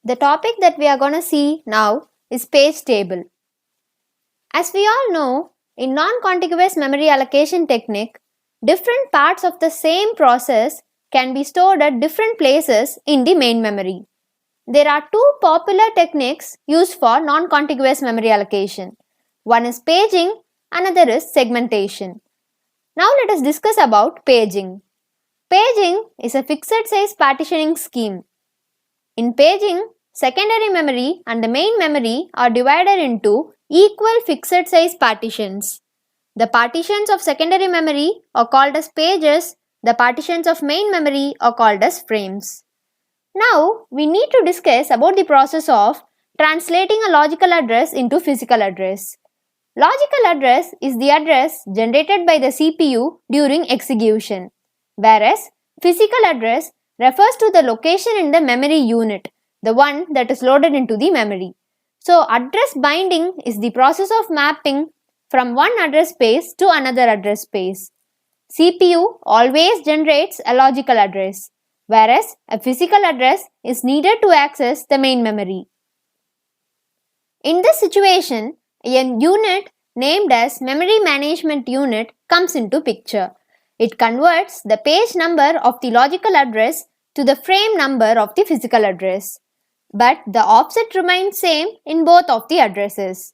The topic that we are going to see now is page table. As we all know, in non-contiguous memory allocation technique, different parts of the same process can be stored at different places in the main memory. There are two popular techniques used for non-contiguous memory allocation. One is paging, another is segmentation. Now let us discuss about paging. Paging is a fixed size partitioning scheme. In paging, secondary memory and the main memory are divided into equal fixed size partitions. The partitions of secondary memory are called as pages, the partitions of main memory are called as frames. Now, we need to discuss about the process of translating a logical address into physical address. Logical address is the address generated by the CPU during execution, whereas physical address refers to the location in the memory unit, the one that is loaded into the memory. So, address binding is the process of mapping from one address space to another address space. CPU always generates a logical address, whereas a physical address is needed to access the main memory. In this situation, a unit named as Memory Management Unit comes into picture. It converts the page number of the logical address to the frame number of the physical address. But the offset remains same in both of the addresses.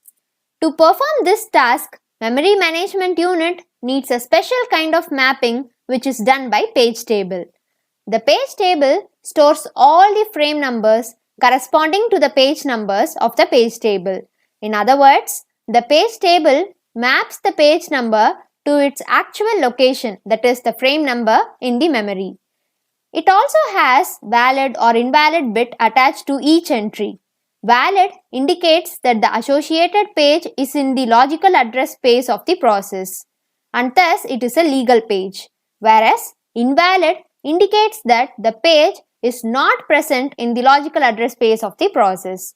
To perform this task, Memory Management Unit needs a special kind of mapping which is done by page table. The page table stores all the frame numbers corresponding to the page numbers of the page table. In other words, the page table maps the page number to its actual location, that is the frame number in the memory. It also has valid or invalid bit attached to each entry. Valid indicates that the associated page is in the logical address space of the process, and thus it is a legal page, whereas invalid indicates that the page is not present in the logical address space of the process.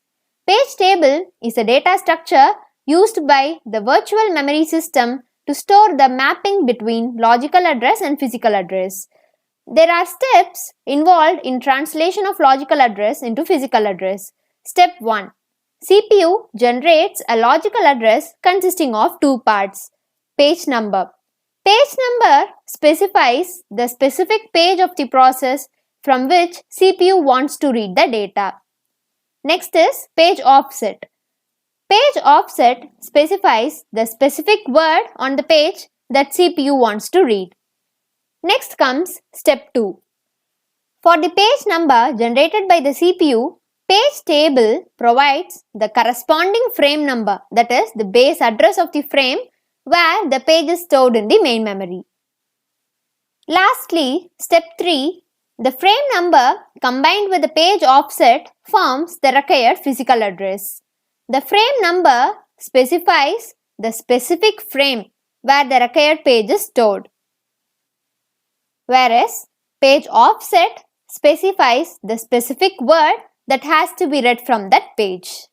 Page table is a data structure used by the virtual memory system to store the mapping between logical address and physical address. There are steps involved in translation of logical address into physical address. Step 1. CPU generates a logical address consisting of two parts. Page number. Page number specifies the specific page of the process from which CPU wants to read the data. Next is page offset. Page offset specifies the specific word on the page that CPU wants to read. Next comes step 2. For the page number generated by the CPU, page table provides the corresponding frame number, that is the base address of the frame where the page is stored in the main memory. Lastly, step 3. The frame number combined with the page offset forms the required physical address. The frame number specifies the specific frame where the required page is stored, whereas page offset specifies the specific word that has to be read from that page.